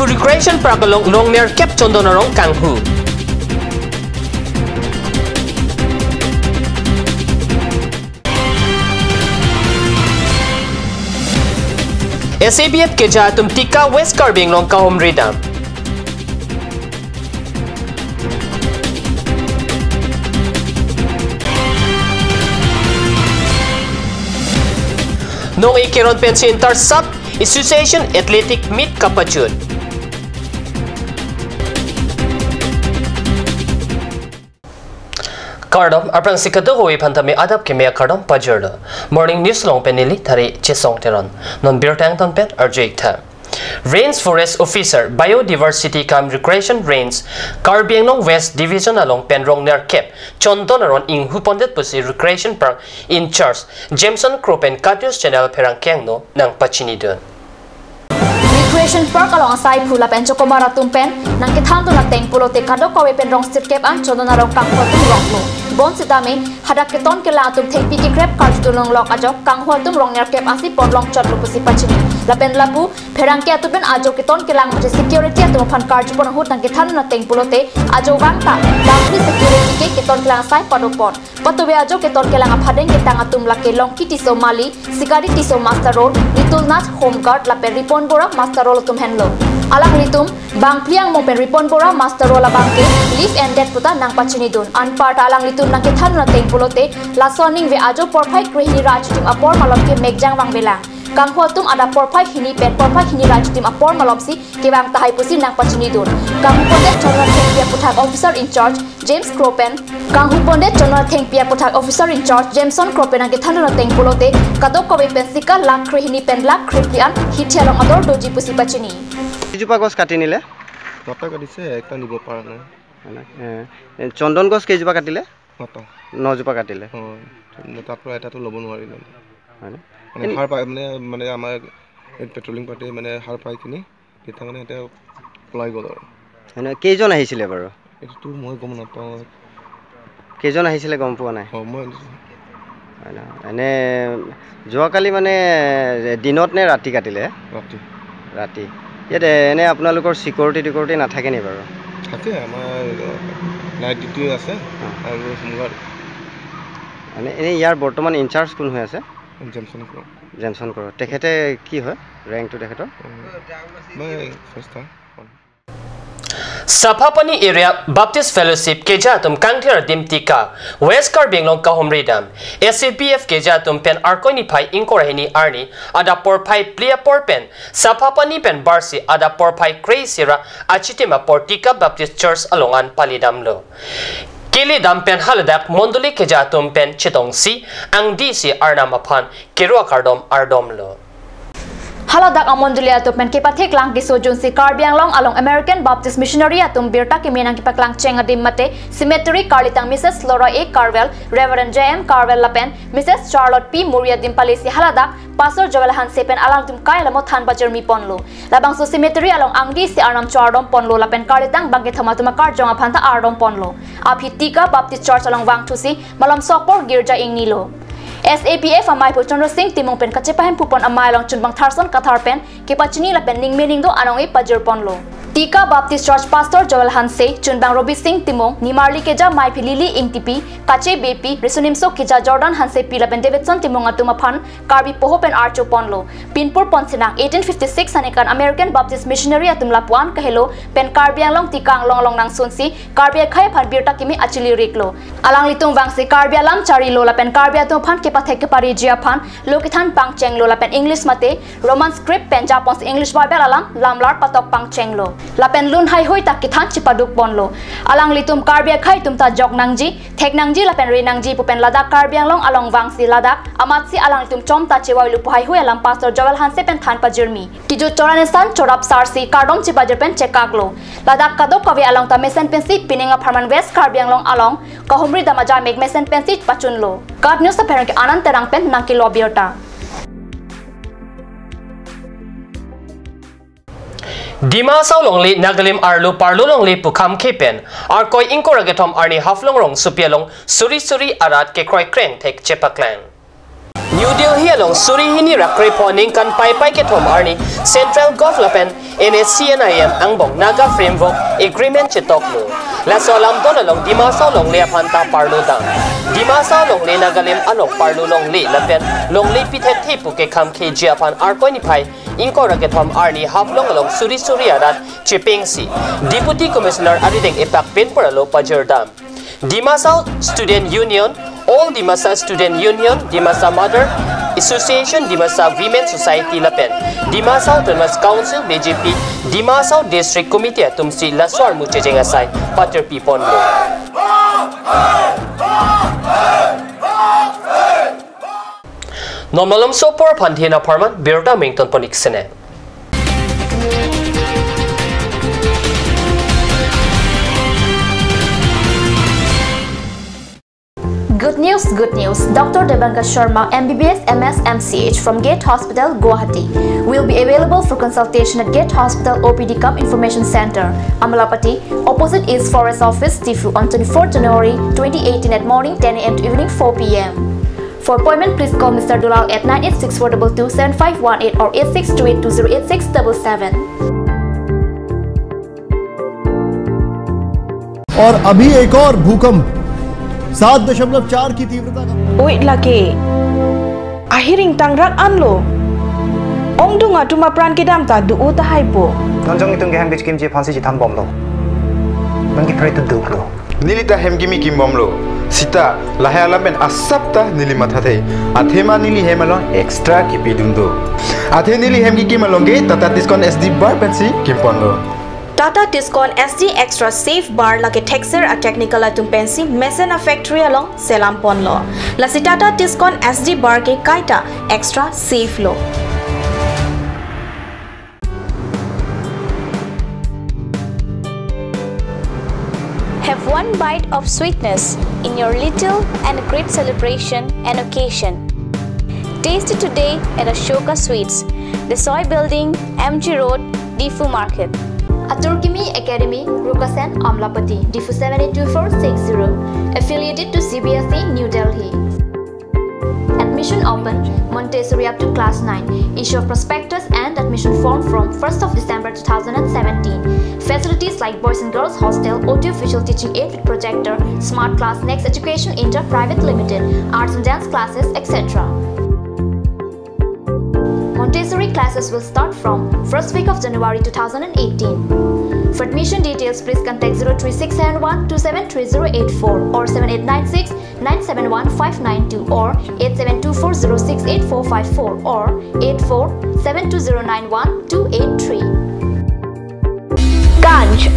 to recreation park along near Cape Chondonarong Kanghu. SABF ke jatum tika West Carbing long kahom redam. Nong ikiron pensi inter sub Association Athletic Meet Kapajud. Kardom arpang sikado hoi phantami adap ke mea kardom pajerda morning news long penili thari chesong teron non birtang ton pet arjek tha Rains Forest Officer Biodiversity Cam Recreation Rains Karbiang Long West Division along Penrong near Cape Chondonaron in Hupondet Pusi Recreation Park in charge Jameson Kropen Katius Channel Perang Kiangno nang Pachinidon Recreation Park alongside Pula Pen Chokomara Tumpen nang kithanto na teng pulo te kado kawe Penrong Street Cape an Chondonarong Kangho Tumronglo Bon sitame hadak keton ke la tum thek piki krep kar tulong lok ajok Kangho Tumrong near Cape asi porlong chotlo pusi pachini lapen lapu Perang kia tupen ajo keton ke lang mate security atum phan kar jupon hut nang kithanto na teng pulo te ajo wangta dapri security ke keton ke lang sai padopon patobe ajo keton ke lang aphadeng ke tang atum lake long kiti somali sikari tiso master road litulnat home guard lapen ripon bora master road tum henlo alang litum bang pliang mo pen ripon bora master rola bangke live and dead puta nang pachini don anpart alang litum nang kithan na teng pulote la soning ve ajo porphai krehini raj tim apor malom ke megjang wang bela Kangho tum ada porphai hini pen porphai hini raj tim apor malom si ke bang tahai pusi nang pachini don Kanghu pondet chonra thengpia puthak officer in charge James Kropen Kanghu pondet chonra thengpia puthak officer in charge Jameson Kropen nang kithan na teng pulote kadok kowe pensika lak krehini pen lak kriplian hithialong ador doji pusi pachini Kejupa gos kati nile? Nota kadise ekta nibo para na. Chondon gos kejupa katile? Nota. 9 jupa katile. Nota pro eta to lobo nwari na. Mane har pai mane amar petrolling party mane har pai kini eta mane eta pলাই gol. Hane kejon ahisile baro? Eta to moi gom na pao. Kejon ahisile gom poa nai? Moi ane joa kali mane dinot ne rati katile? Rati. Rati. Yete ene আপোনালোকৰ সিকিউৰিটি নাথাকে নি বাৰু থাকে আমাৰ night duty আছে আৰু সমগাৰ মানে এনে ইয়াৰ বৰ্তমান ইনচাৰ্জ কোন হৈ আছে জেমসন কৰ তেখেতে কি হয় ৰেংকটো তেখেতৰ মই first Sapapani area Baptist Fellowship kejatum kangthir dimtika West Carbing long kahom redam SABF kejatum pen arkoni phai inkorahini arni ada porphai plia porpen Sapapani pen barsi ada porphai kreisira achitima portika Baptist Church alongan palidamlo Kili dampen haladak monduli kejatum pen chitongsi ang DC arnamaphan kirwa kardom ardomlo Haladak amonduli atum pen kipathek lang kiso junsi Karbiang long along American Baptist Missionary atum birta kiminang kipaklang chenga dimmate cemetery Carlitang Mrs. Laura A. Carvel Reverend J.M. Carvel lapen Mrs. Charlotte P. Muria dimpalisi haladak Pastor Joel Hansepen alang tum kaya lamot han bajermi ponlo labang so cemetery along angdi si arnam chardom ponlo lapen Carlitang bangke thamatuma karjonga phanta ardom ponlo aphitika Baptist Church along wangthusi malam sokpor girja ingnilo SAPF amai po Chandra Singh timong pen kachepahem pupon amai long chunbang tharson kathar pen kipachini la pen ning mening do anong pajur ponlo Tika Baptist Church Pastor Joel Hanse chunbang Robi Singh timong Nimarli keja mai pilili ingtipi kache BP Resunimso keja Jordan Hanse pila pen Davidson timong atuma phan Karbi poho pen archo ponlo Pinpur ponsinang 1856 anekan American Baptist Missionary atum lapuan kahelo pen Karbiang long tikang long nang sunsi Karbi khai phan birta kimi achili riklo alang litung wangsi Karbi alam chari lo la pen Karbi atum phan pathek pari jia phan lokithan pangcheng lo la pen English mate Roman script pen Japanese English Bible alam lamlar patok pangcheng lo la pen lun hai hoi tak kithan chipaduk bonlo alang litum Karbi khai tumta jok nangji thek nangji la pen re nangji pu pen ladak Karbiang long along wangsi ladak amatsi alang litum chomta chewai lu hai hoi alam Pastor Joel Hanse pen than pajurmi kijo choranesan chorap sarsi kardom chipajer pen chekaklo ladak kadok kawe along ta mesen pen sit pininga Farman West Karbiang long along kahumri damaja meg mesen pen sit pachunlo God news ta parang anan terang pen nangki lobiota Dima saulongli nagalim arlu parlulongli pukham kepen arkoi inkoragatom arni haflongrong supialong suri arat ke kroi kreng tek chepaklang New Delhi along Surihini Rakri Poning kan pai ke thom arni Central Gulf Lapen NSCNIM angbong Naga Framework Agreement chitoklo la solam don along Dimasa long le phanta parlo dang Dimasa long le Nagalim anok parlo long le lapen long le pithet thi puke kham khe jiapan arkoi ni phai ingkora ke thom arni haflong along Suri arat chipengsi Deputy Commissioner Arideng Epak pen paralo pajerdam Dimasa Student Union, All Dimasa Student Union, Dimasa Mother Association, Dimasa Women Society Lapen, Dimasa Autonomous Council BJP, Dimasa District Committee Tumsi Laswar Muchejeng Asai, Pater Pipon Lo. Normalom Sopor Panthina Parman, Birda Mington Poniksene. Good news. Dr. Debanka Sharma, MBBS MS MCH from Gate Hospital, Guwahati will be available for consultation at Gate Hospital OPD Cum Information Center, Amalapati, opposite East Forest Office, Tifu on 24 January 2018 at morning 10 AM to evening 4 PM. For appointment, please call Mr. Dulal at 986-422-7518 or 8628208677. और अभी एक और भूकंप 7.4 की तीव्रता का Wait lagi. Ahiring tangrak anlo. Ong dunga tuma pran kedam ta du uta haipo. Nonjong itong gehang bitch kimji phansi jitam bomlo. Mangi pray to duklo. Nilita hemgimi kim bomlo. Sita lahaya lamen asapta nili mathate. Athema nili hemalo extra kipidundo. Athe nili hemgi kimalonge tata discount SD bar pensi kimponlo. Tata Tiscon SD Extra Safe Bar lagi texer a technical atum pensi Mesena Factory along Selampon lo. Lasi Tata Tiscon SD Bar ke kaita extra safe lo. Have one bite of sweetness in your little and great celebration and occasion. Taste it today at Ashoka Sweets, the Soy Building, MG Road, Difu Market. Aturkimi Academy, Rukasen, Amlapati, Difu 782460, affiliated to CBSE, New Delhi. Admission open, Montessori up to class 9. Issue of prospectus and admission form from 1st of December 2017. Facilities like Boys and Girls Hostel, audio visual teaching aid with projector, Smart Class, Next Education Inter Private Limited, arts and dance classes, etc. Montessori classes will start from 1st week of January 2018. For admission details, please contact 03671 273084 or 7896-971-592 or 8724068454 or 8472091283. Ganj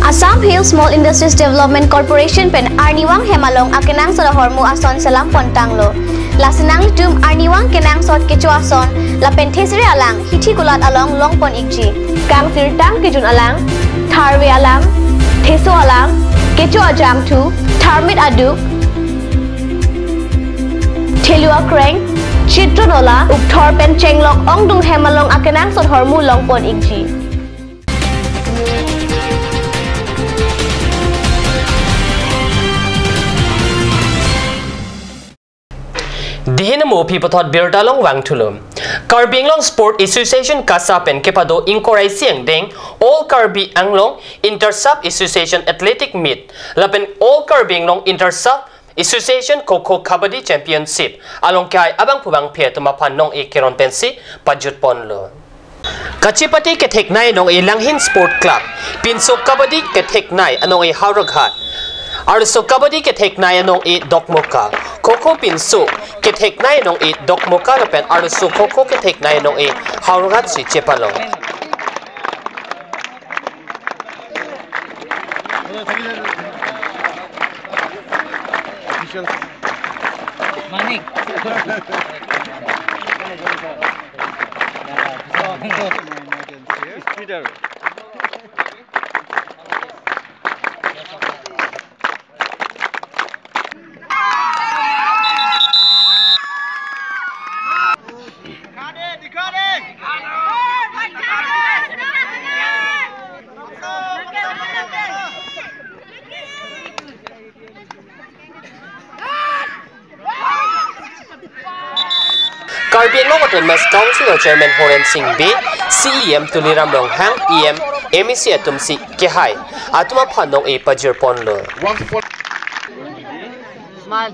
Assam Hill Small Industries Development Corporation pen Arniwang Hemalong akenang sa hormu ason salam pontanglo. Lasinang tum Arniwang kenang sot kecuason la penthesri alang hithi kulat along longpon ikji. Kang sirtang kijun alang tharwe alang theso alang kecu ajam tu tharmit aduk thelua kreng chitronola ukthor pen chenglok ongdung hemalong akenang sot hormu longpon ikji. Dihinamo pipotot birdalong wangtulum. Karbinglong Sport Association kasapen kepado inkorai siang deng All Karbi Anglong Intersub Association Athletic Meet lapen All Karbinglong Intersub Association Koko Kabaddi Championship along kay abang pubang pie tumapan nong ikiron pensi pajut ponlo. Kachipati keteknay nong ilanghin sport club pinsok kabaddi keteknay anong iharaghat. Arso kabaddi keteknay anong i dokmoka koko pinso keteknay anong i dokmoka lapen arso koko keteknay anong i haraghat si chepalong. Manik. Peter. Karbiang Long Autonomous Council Chairman Horen Singh B, CEM Tuliram Long Hang, EM, MEC Atumsi Kehai, Atuma Panong E Pajir Ponlo. Smile.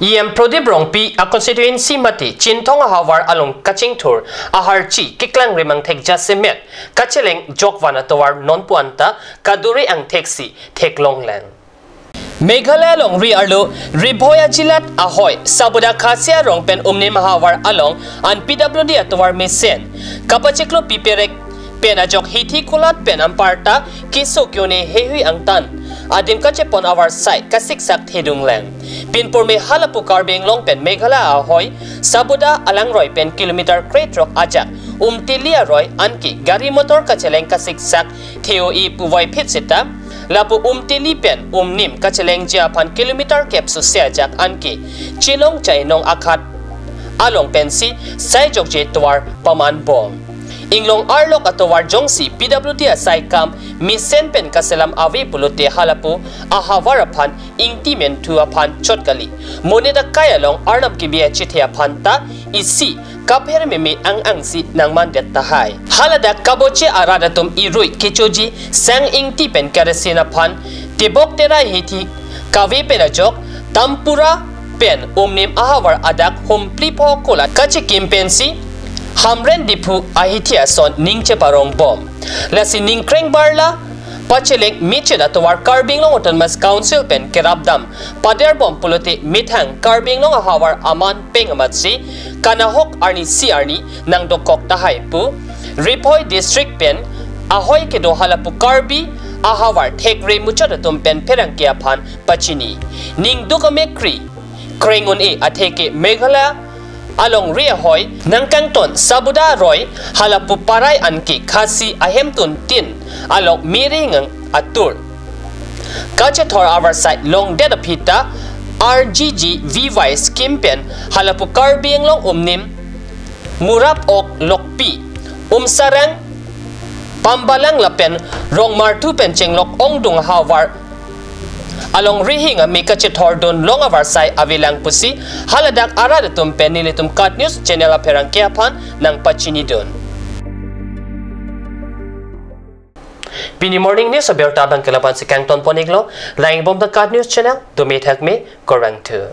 EM Prodip Rongpi a constituency mati Chintong Hawar along Kaching Tour a Harchi Kiklang Rimang Tek Jasemet Kacheleng Jokwana Towar Non Puanta Kaduri ang Teksi Tek Longlang Meghalaya long ri arlo Riboya Jilat Ahoy Sabuda Khasia Rong pen Umni Mahawar along an PWD atowar Mesen Kapachiklo Piperek pen ajok Hithi Kulat pen Amparta Kisokyo ne Hehui ang tan Adim kache pon our site kasiksak thedung lang. Pinpur me halapu Karbiang Long pen Meghalaya Ahoy Sabuda Alangroy pen kilometer kretrok aja Tilia Roy anki gari motor kacheleng kasiksak TOE puwai pitsita Lapu Tili pen nim kacheleng Japan kilometer kepsu siajak anki Chilong chay nong akhat along pensi sai jokje tuwar paman bom Inglong Arlok atowar jongsi PWD asai kam misen pen kaselam awi pulute halapu ahawarapan ingtimen tuapan chotkali moneda kaya long arnam kibia chithia phanta isi kapher meme ang si nang mandet tahai halada kaboche aradatum irui kichoji sang ingti pen karesina phan tibok tera hithi kawe penajok tampura pen umnim ahawar adak humplipo kola kachi kimpensi Hamren dipu ahitia son ningche parong bom. Lasi ningkreng barla pacheleng miche atowar Karbiang Long Autonomous Council pen kerabdam pader bom pulote mithang Karbiang Long ahawar aman pengamatsi kanahok arni siarni nang dokok tahay pu Ripoy District pen ahoy kedo halapu Karbi ahawar thekre muchadatum pen perangkia phan pachini ning dukamekri krengun e atheke Meghalaya along ria hoy nang kangton Sabuda Roy halapu paray anki khasi ahemtun tin along miringang atur kachathor our site long data pita RGG VY scheme pen halapu Karbiang Long umnim murap ok lokpi sarang pambalang lapen rong martu pen chenglok ongdung hawar along rihinga mikachathor don long avarsai avilang pusi haladak aradatum penilitum cut news channel aperang kiapan nang pachini don Pini morning news about tabang kalapan si Kangton Poniglo laing bom the cut news channel to meet me korang tu